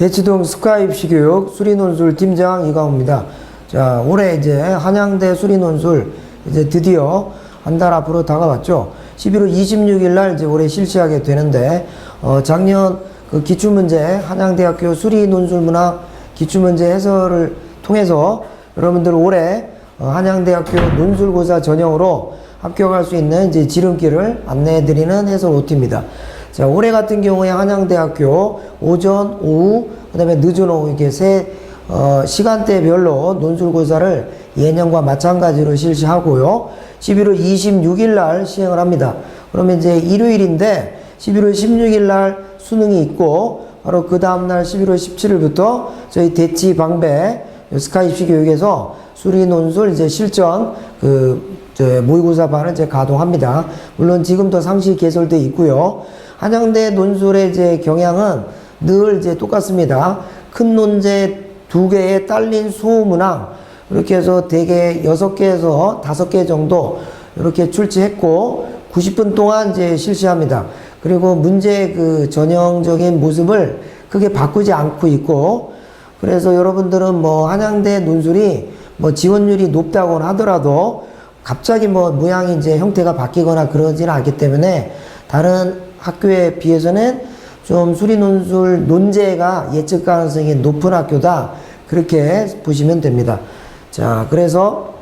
대치동 스카이입시교육 수리논술 팀장 이광호입니다. 자, 올해 이제 한양대 수리논술 이제 드디어 한 달 앞으로 다가왔죠. 11월 26일 날 이제 올해 실시하게 되는데, 작년 그 기출문제, 한양대학교 수리논술문학 기출문제 해설을 통해서 여러분들 올해 한양대학교 논술고사 전형으로 합격할 수 있는 이제 지름길을 안내해 드리는 해설 OT입니다. 자, 올해 같은 경우에 한양대학교 오전, 오후, 그 다음에 늦은 오후 이렇게 시간대별로 논술고사를 예년과 마찬가지로 실시하고요. 11월 26일 날 시행을 합니다. 그러면 이제 일요일인데 11월 16일 날 수능이 있고 바로 그 다음날 11월 17일부터 저희 대치 방배 스카이입시 교육에서 수리논술 이제 실전 모의고사반을 이제 가동합니다. 물론 지금도 상시 개설되어 있고요. 한양대 논술의 이제 경향은 늘 이제 똑같습니다. 큰 논제 2개에 딸린 소문항 이렇게 해서 대개 6개에서 5개 정도 이렇게 출제했고 90분 동안 이제 실시합니다. 그리고 문제 그 전형적인 모습을 크게 바꾸지 않고 있고, 그래서 여러분들은 뭐 한양대 논술이 뭐 지원율이 높다고는 하더라도 갑자기 뭐 모양이 이제 형태가 바뀌거나 그러지는 않기 때문에 다른 학교에 비해서는 좀 수리논술 논제가 예측 가능성이 높은 학교다, 그렇게 보시면 됩니다. 자, 그래서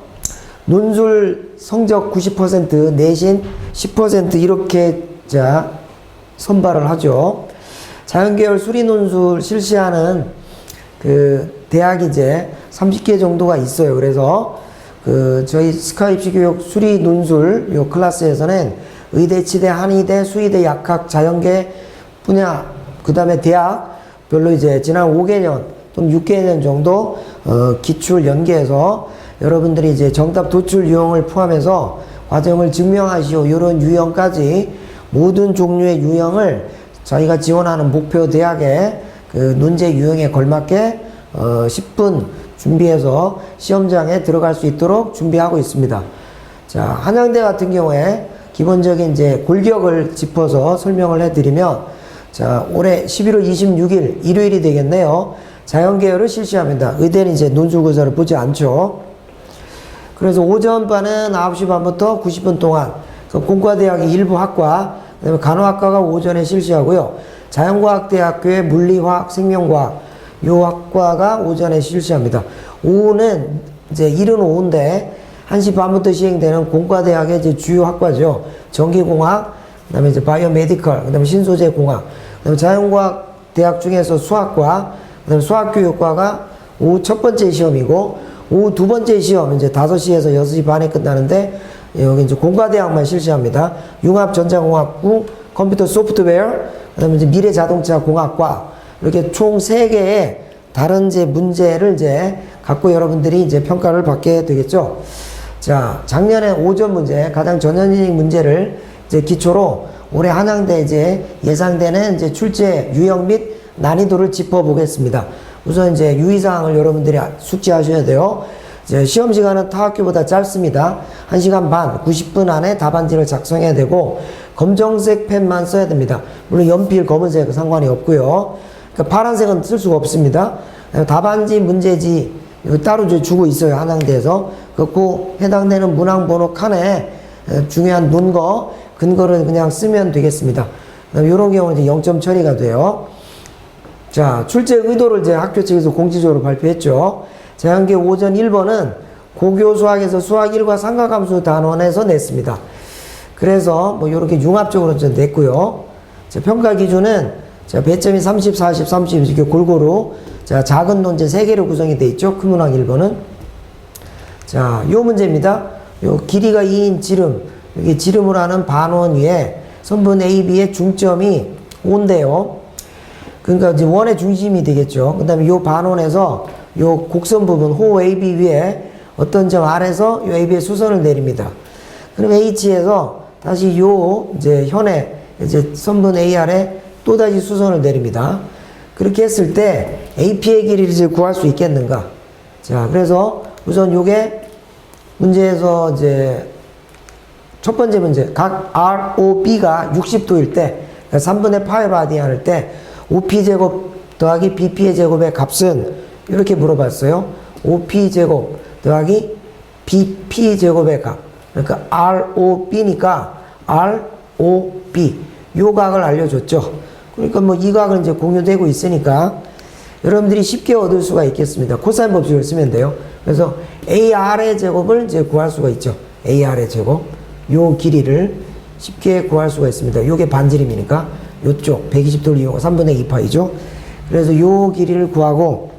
논술 성적 90%, 내신 10% 이렇게 자 선발을 하죠. 자연계열 수리논술 실시하는 그 대학이 이제 30개 정도가 있어요. 그래서 그 저희 스카이입시교육 수리논술 요 클래스에서는 의대, 치대, 한의대, 수의대, 약학, 자연계 분야, 그 다음에 대학별로 이제 지난 5개년 또는 6개년 정도 기출 연계해서 여러분들이 이제 정답 도출 유형을 포함해서 과정을 증명하시오 이런 유형까지 모든 종류의 유형을 저희가 지원하는 목표 대학의 그 논제 유형에 걸맞게 10분 준비해서 시험장에 들어갈 수 있도록 준비하고 있습니다. 자, 한양대 같은 경우에 기본적인 이제 골격을 짚어서 설명을 해드리면, 자, 올해 11월 26일 일요일이 되겠네요. 자연계열을 실시합니다. 의대는 이제 논술고사를 보지 않죠. 그래서 오전반은 9시 반부터 90분 동안 공과대학의 일부 학과, 그다음에 간호학과가 오전에 실시하고요. 자연과학대학교의 물리화학, 생명과학 요 학과가 오전에 실시합니다. 오후는 이제 이른 오후인데 1시 반부터 시행되는 공과대학의 이제 주요 학과죠. 전기공학, 그 다음에 이제 바이오메디컬, 그 다음에 신소재공학, 그 다음에 자연과학대학 중에서 수학과, 그 다음에 수학교육과가 오후 첫 번째 시험이고, 오후 두 번째 시험, 이제 5시에서 6시 반에 끝나는데, 여기 이제 공과대학만 실시합니다. 융합전자공학부, 컴퓨터 소프트웨어, 그 다음에 이제 미래자동차공학과, 이렇게 총 3개의 다른 이제 문제를 이제 갖고 여러분들이 이제 평가를 받게 되겠죠. 자, 작년에 오전 문제, 가장 전형적인 문제를 이제 기초로 올해 한양대 이제 예상되는 이제 출제 유형 및 난이도를 짚어보겠습니다. 우선 이제 유의사항을 여러분들이 숙지하셔야 돼요. 이제 시험 시간은 타 학교보다 짧습니다. 1시간 반, 90분 안에 답안지를 작성해야 되고, 검정색 펜만 써야 됩니다. 물론 연필 검은색 상관이 없고요. 그러니까 파란색은 쓸 수가 없습니다. 답안지, 문제지 이거 따로 주고 있어요. 한양대에서. 그 해당되는 문항번호 칸에 중요한 논거, 근거를 그냥 쓰면 되겠습니다. 이런 경우는 이제 0점 처리가 돼요. 자, 출제 의도를 이제 학교 측에서 공지적으로 발표했죠. 자연계 오전 1번은 고교 수학에서 수학 1과 삼각함수 단원에서 냈습니다. 그래서 뭐 이렇게 융합적으로 좀 냈고요. 자, 평가 기준은 자, 배점이 30, 40, 30 이렇게 골고루 자, 작은 논제 3개로 구성이 되어 있죠. 큰 문항 1번은. 자, 요 문제입니다. 요 길이가 2인 지름, 여기 지름을 하는 반원 위에 선분 AB의 중점이 5인데요. 그러니까 이제 원의 중심이 되겠죠. 그 다음에 요 반원에서 요 곡선 부분, 호 AB 위에 어떤 점 R에서 요 AB의 수선을 내립니다. 그럼 H에서 다시 요 이제 현의 이제 선분 AR에 또다시 수선을 내립니다. 그렇게 했을 때 AP의 길이를 구할 수 있겠는가? 자, 그래서 우선 요게 문제에서 이제 첫 번째 문제, 각 ROB가 60도일 때, 그러니까 3분의 파이 라디안일 때 OP제곱 더하기 BP의 제곱의 값은 이렇게 물어봤어요. OP 제곱 더하기 BP 제곱의 값. 그러니까 ROB니까 ROB. 요 각을 알려줬죠. 그러니까 뭐 이 각은 이제 공유되고 있으니까 여러분들이 쉽게 얻을 수가 있겠습니다. 코사인 법칙을 쓰면 돼요. 그래서 AR의 제곱을 이제 구할 수가 있죠. AR의 제곱. 요 길이를 쉽게 구할 수가 있습니다. 요게 반지름이니까 요쪽 120도를 이용한 3분의 2파이죠. 그래서 요 길이를 구하고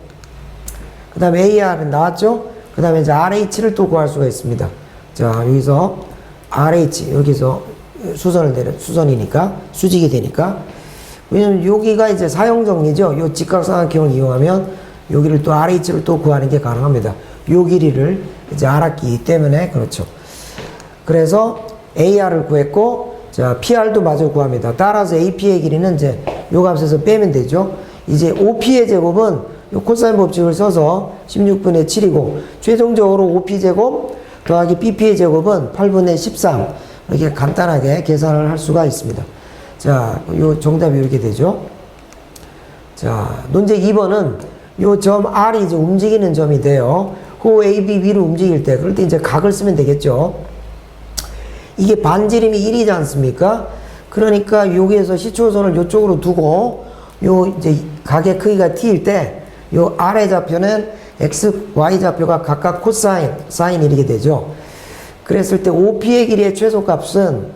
그 다음에 AR은 나왔죠. 그 다음에 이제 RH를 또 구할 수가 있습니다. 자, 여기서 RH 여기서 수선을 내려 수선이니까 수직이 되니까 왜냐면 여기가 이제 사용 정리죠. 요 직각삼각형을 이용하면 여기를 또 RH를 또 구하는 게 가능합니다. 요 길이를 이제 알았기 때문에 그렇죠. 그래서 AR을 구했고 자 PR도 마저 구합니다. 따라서 AP의 길이는 이제 요 값에서 빼면 되죠. 이제 OP의 제곱은 요 코사인 법칙을 써서 16분의 7이고 최종적으로 OP 제곱 더하기 BP의 제곱은 8분의 13 이렇게 간단하게 계산을 할 수가 있습니다. 자, 요 정답이 이렇게 되죠. 자, 논제 2번은 요 점 R이 이제 움직이는 점이 돼요. 호 AB 위로 움직일 때, 그럴 때 이제 각을 쓰면 되겠죠. 이게 반지름이 1이지 않습니까? 그러니까 여기에서 시초선을 요쪽으로 두고 요 이제 각의 크기가 t일 때 요 R의 좌표는 x, y 좌표가 각각 코사인, 사인 이렇게 되죠. 그랬을 때 OP의 길이의 최소값은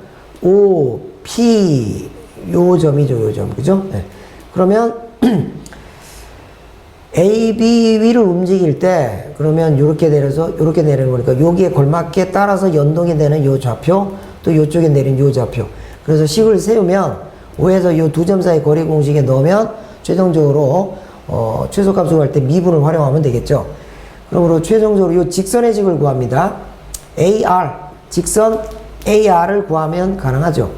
OP 요 점이죠, 요 점. 그죠? 네. 그러면 AB 위를 움직일 때 그러면 요렇게 내려서 요렇게 내리는 거니까 여기에 걸맞게 따라서 연동이 되는 요 좌표 또 요쪽에 내린 요 좌표. 그래서 식을 세우면 5에서 요 두 점 사이 거리 공식에 넣으면 최종적으로 최소값을 구할 때 미분을 활용하면 되겠죠. 그러므로 최종적으로 요 직선의 식을 구합니다. AR 직선 AR을 구하면 가능하죠.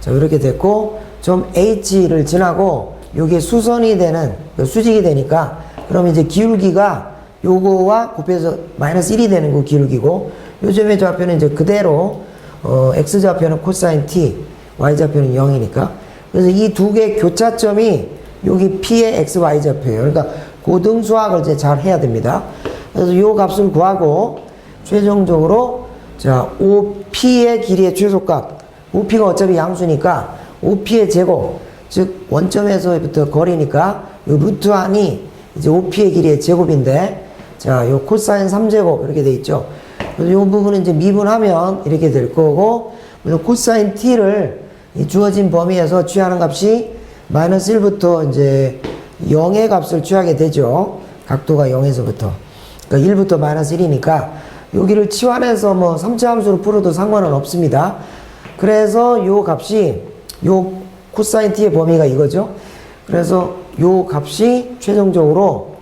자, 이렇게 됐고 점 H를 지나고 요게 수선이 되는 수직이 되니까 그럼 이제 기울기가 요거와 곱해서 마이너스 1이 되는 그 기울기고 요 점의 좌표는 이제 그대로 X 좌표는 코사인 T Y 좌표는 0이니까 그래서 이 두 개의 교차점이 여기 P의 X, Y 좌표예요. 그러니까 고등수학을 이제 잘 해야 됩니다. 그래서 요 값을 구하고 최종적으로 자 OP의 길이의 최소값 OP가 어차피 양수니까 OP의 제곱 즉 원점에서부터 거리니까 요 루트 안이 이제 OP의 길이의 제곱인데 자 요 코사인 3제곱 이렇게 돼 있죠. 그래서 요 부분은 이제 미분하면 이렇게 될 거고 코사인 T를 이 주어진 범위에서 취하는 값이 마이너스 1부터 이제 0의 값을 취하게 되죠. 각도가 0에서부터. 그러니까 1부터 마이너스 1이니까 여기를 치환해서 뭐 3차 함수로 풀어도 상관은 없습니다. 그래서 요 값이 요 코사인 t의 범위가 이거죠. 그래서 요 값이 최종적으로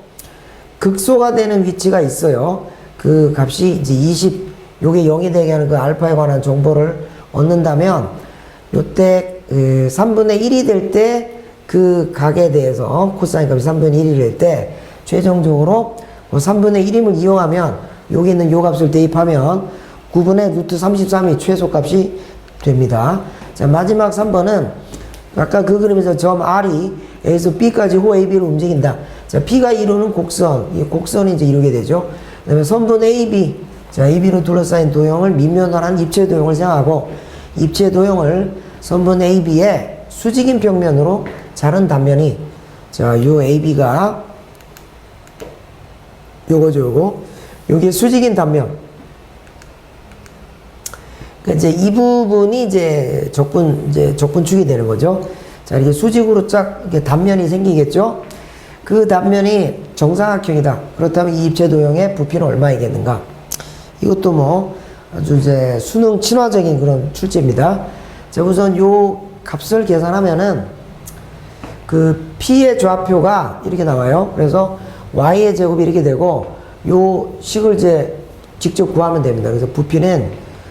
극소가 되는 위치가 있어요. 그 값이 이제 20, 요게 0이 되게 하는 그 알파에 관한 정보를 얻는다면 요때 3분의 1이 될 때 그 각에 대해서 코사인 값이 3분의 1이 될 때 최종적으로 3분의 1임을 이용하면 여기 있는 요 값을 대입하면 9분의 루트 33이 최소값이 됩니다. 자, 마지막 3번은 아까 그 그림에서 점 R이 A에서 B까지 호 AB로 움직인다. 자, P가 이루는 곡선, 이 곡선이 이제 이루게 되죠. 그 다음에 선분 AB, 자, AB로 둘러싸인 도형을 밑면화한 입체 도형을 생각하고 입체 도형을 선분 AB의 수직인 평면으로 자른 단면이 자, 요 AB가 요거죠, 요거. 요게 수직인 단면. 그러니까 이제 이 부분이 이제 적분축이 되는 거죠. 자, 이렇게 수직으로 쫙 이렇게 단면이 생기겠죠. 그 단면이 정사각형이다. 그렇다면 이 입체 도형의 부피는 얼마이겠는가? 이것도 뭐 아주 이제 수능 친화적인 그런 출제입니다. 자, 우선 요 값을 계산하면은 그 P의 좌표가 이렇게 나와요. 그래서 Y의 제곱이 이렇게 되고 요 식을 이제 직접 구하면 됩니다. 그래서 부피는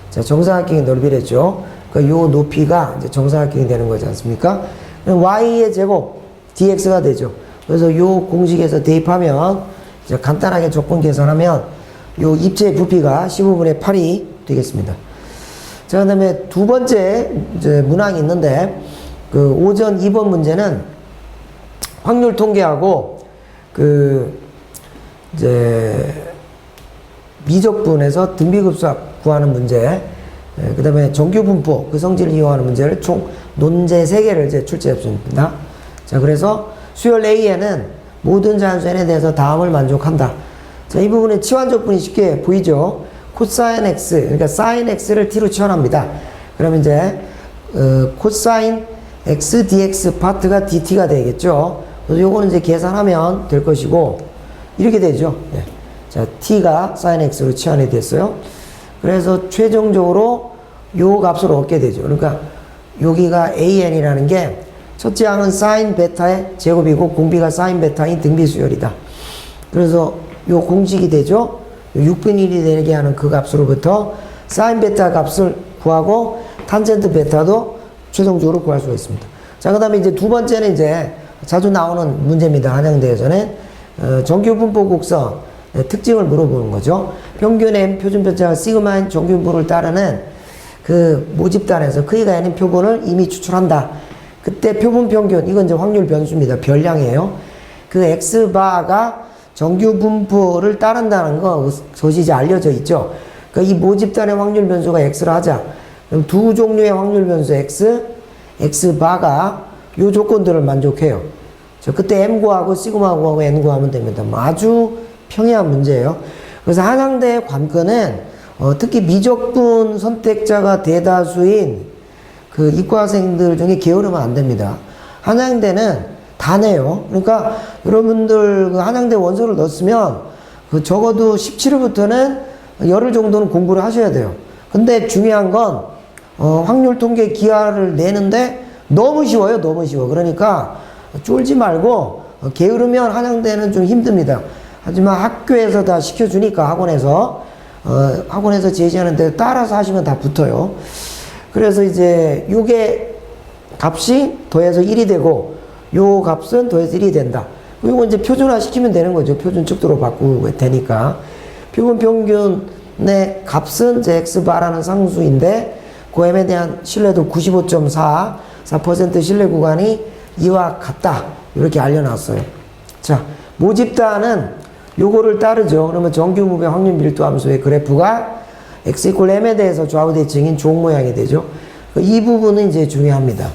자, 정사각형의 넓이랬죠. 그러니까 요 높이가 이제 정사각형이 되는 거지 않습니까? 그럼 Y의 제곱 dx가 되죠. 그래서 요 공식에서 대입하면 이제 간단하게 조건 계산하면 요 입체의 부피가 15분의 8이 되겠습니다. 자, 그 다음에 두 번째 이제 문항이 있는데 그 오전 2번 문제는 확률 통계하고 이제 미적분에서 등비급수합 구하는 문제, 그 다음에 정규분포 그 성질을 이용하는 문제를 총 논제 3개를 이제 출제했습니다. 자, 그래서 수열 A에는 모든 자연수 n에 대해서 다음을 만족한다. 자, 이 부분은 치환적분이 쉽게 보이죠. 코사인 x, 그러니까 사인 x를 t로 치환합니다. 그러면 이제 코사인 x dx 파트가 dt가 되겠죠. 그래서 요거는 이제 계산하면 될 것이고, 이렇게 되죠. 네. 자, t가 sin x로 치환이 됐어요. 그래서 최종적으로 요 값을 얻게 되죠. 그러니까 여기가 an이라는 게 첫째 항은 sin 베타의 제곱이고 공비가 sin 베타인 등비 수열이다. 그래서 요 공식이 되죠. 6분의 1이 되게 하는 그 값으로부터 sin 베타 값을 구하고 탄젠트 베타도 최종적으로 구할 수가 있습니다. 자, 그 다음에 이제 두 번째는 이제 자주 나오는 문제입니다. 한양대에서는 정규분포 곡선 특징을 물어보는 거죠. 평균 m 표준 편차가 시그마인 정규분포를 따르는 그 모집단에서 크기가 n인 표본을 이미 추출한다. 그때 표본 평균, 이건 이제 확률 변수입니다. 별량이에요. 그 x바가 정규분포를 따른다는 거 그것이 이제 알려져 있죠. 그러니까 이 모집단의 확률 변수가 x를 하자. 그럼 두 종류의 확률 변수 x바가 요 조건들을 만족해요. 저 그때 m 구하고 시그마 구하고 n 구하면 됩니다. 아주 평이한 문제예요. 그래서 한양대의 관건은 특히 미적분 선택자가 대다수인 그 이과생들 중에 게으르면 안 됩니다. 한양대는 다 내요. 그러니까 여러분들 그 한양대 원서를 넣었으면 그 적어도 17일부터는 열흘 정도는 공부를 하셔야 돼요. 근데 중요한 건 확률 통계 기하를 내는데 너무 쉬워요. 너무 쉬워. 그러니까 쫄지 말고 게으르면 한양대는 좀 힘듭니다. 하지만 학교에서 다 시켜주니까 학원에서 제시하는 데 따라서 하시면 다 붙어요. 그래서 이제 요게 값이 더해서 1이 되고 요 값은 더해서 1이 된다. 요거 이제 표준화 시키면 되는 거죠. 표준 측도로 바꾸고 되니까. 표본 평균의 값은 제 x바라는 상수인데 그 m에 대한 신뢰도 95.4% 신뢰 구간이 이와 같다. 이렇게 알려놨어요. 자, 모집단은 요거를 따르죠. 그러면 정규무배 확률 밀도 함수의 그래프가 x 이퀄 m에 대해서 좌우 대칭인 종 모양이 되죠. 이 부분은 이제 중요합니다.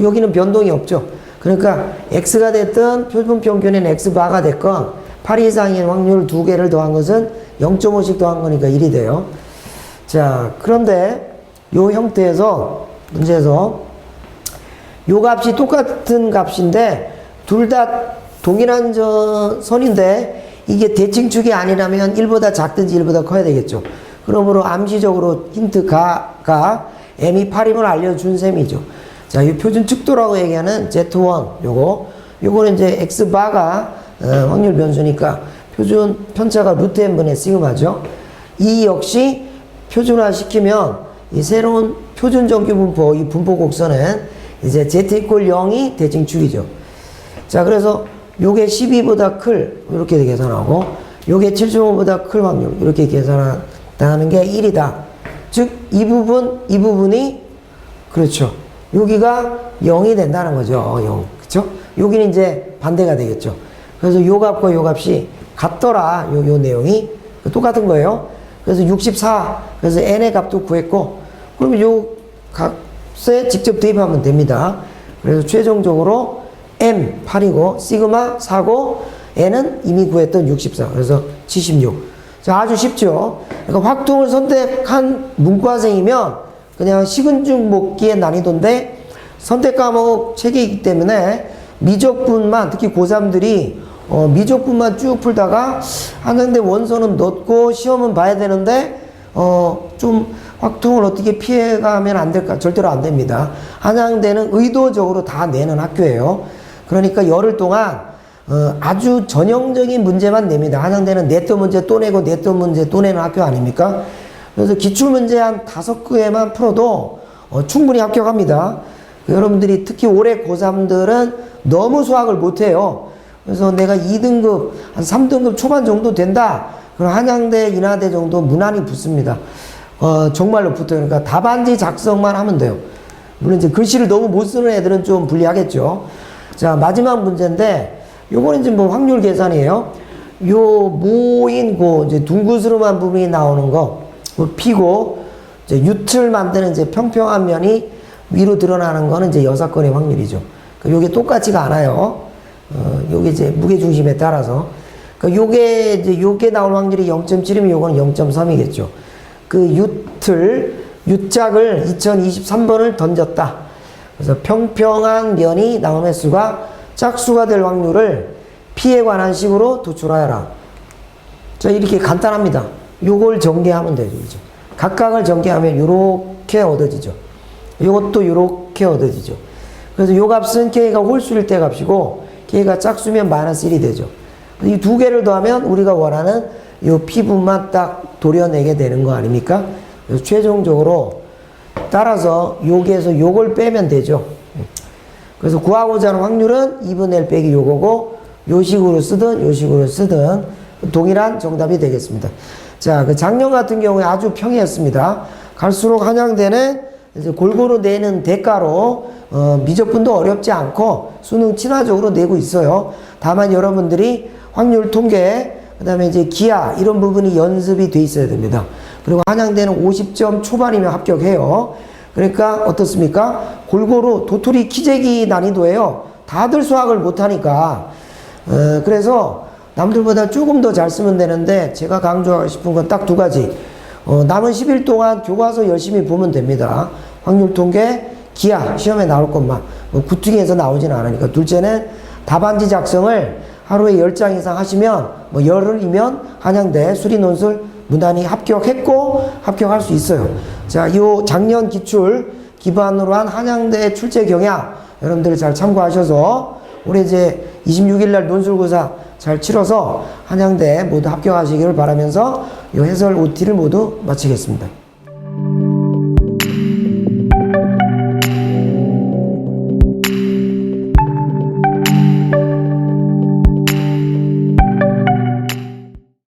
여기는 변동이 없죠. 그러니까 x가 됐든 표본 평균인 x바가 됐건 8 이상인 확률 2개를 더한 것은 0.5씩 더한 거니까 1이 돼요. 자, 그런데 요 형태에서 문제에서 요 값이 똑같은 값인데 둘 다 동일한 선인데 이게 대칭축이 아니라면 1보다 작든지 1보다 커야 되겠죠. 그러므로 암시적으로 힌트가 m이 8임을 알려준 셈이죠. 자, 이 표준 측도라고 얘기하는 Z1 요거는 이제 x바가 확률 변수니까 표준 편차가 루트 n분의 시그마죠. 이 역시 표준화 시키면 이 새로운 표준 정규 분포 이 분포 곡선은 이제 z 이퀄 0이 대칭축이죠. 자, 그래서 요게 12보다 클 이렇게 계산하고 요게 7.5보다 클 확률 이렇게 계산한다는 게 1이다. 즉 이 부분이 그렇죠. 여기가 0이 된다는 거죠. 0. 그쵸? 여기는 이제 반대가 되겠죠. 그래서 요 값과 요 값이 같더라. 요 내용이 똑같은 거예요. 그래서 64. 그래서 n의 값도 구했고 그럼 요 값에 직접 대입하면 됩니다. 그래서 최종적으로 m 8이고 시그마 4고 n은 이미 구했던 64. 그래서 76. 자, 아주 쉽죠. 그러니까 확통을 선택한 문과생이면 그냥 식은죽 먹기의 난이도인데 선택 과목 책이기 때문에 미적분만 특히 고3들이 미적분만 쭉 풀다가 한양대 원서는 넣고 시험은 봐야 되는데 좀 확통을 어떻게 피해가면 안 될까? 절대로 안 됩니다. 한양대는 의도적으로 다 내는 학교예요. 그러니까 열흘 동안 아주 전형적인 문제만 냅니다. 한양대는 냈던 문제 또 내고 냈던 문제 또 내는 학교 아닙니까? 그래서 기출문제 한 5개만 풀어도 충분히 합격합니다. 여러분들이 특히 올해 고3들은 너무 수학을 못해요. 그래서 내가 2등급, 한 3등급 초반 정도 된다. 그럼 한양대, 인하대 정도 무난히 붙습니다. 정말로 붙어요. 그러니까 답안지 작성만 하면 돼요. 물론 이제 글씨를 너무 못 쓰는 애들은 좀 불리하겠죠. 자, 마지막 문제인데, 요거는 이제 뭐 확률 계산이에요. 요 모인 이제 둥그스름한 부분이 나오는 거, P고, 이제 유틀 만드는 이제 평평한 면이 위로 드러나는 거는 이제 6건의 확률이죠. 요게 똑같지가 않아요. 요게 이제 무게중심에 따라서. 요게 나올 확률이 0.7이면 요거는 0.3이겠죠. U짝을 2023번을 던졌다. 그래서 평평한 면이 나온 횟수가 짝수가 될 확률을 P에 관한 식으로 도출하여라. 자, 이렇게 간단합니다. 요걸 전개하면 되죠. 그죠? 각각을 전개하면 요렇게 얻어지죠. 요것도 요렇게 얻어지죠. 그래서 요 값은 K가 홀수일 때 값이고, K가 짝수면 마이너스 1이 되죠. 이 두 개를 더하면 우리가 원하는 요 P분만 딱 도려내게 되는 거 아닙니까? 그래서 최종적으로 따라서 여기에서 요걸 빼면 되죠. 그래서 구하고자 하는 확률은 2분의 1 빼기 요거고, 요 식으로 쓰든 요 식으로 쓰든 동일한 정답이 되겠습니다. 자, 작년 같은 경우에 아주 평이었습니다. 갈수록 한양대는 이제 골고루 내는 대가로 미적분도 어렵지 않고 수능 친화적으로 내고 있어요. 다만 여러분들이 확률 통계, 그 다음에 이제 기하 이런 부분이 연습이 돼 있어야 됩니다. 그리고 한양대는 50점 초반이면 합격해요. 그러니까 어떻습니까? 골고루 도토리 키재기 난이도예요. 다들 수학을 못하니까. 그래서 남들보다 조금 더 잘 쓰면 되는데, 제가 강조하고 싶은 건 딱 두 가지. 남은 10일 동안 교과서 열심히 보면 됩니다. 확률 통계, 기하, 시험에 나올 것만. 구특위에서 나오지는 않으니까. 둘째는 답안지 작성을 하루에 10장 이상 하시면, 열흘이면 한양대 수리논술 무난히 합격했고, 합격할 수 있어요. 자, 요 작년 기출 기반으로 한 한양대 출제 경향, 여러분들 잘 참고하셔서, 올해 이제 26일날 논술고사 잘 치러서 한양대 모두 합격하시기를 바라면서 이 해설 OT를 모두 마치겠습니다.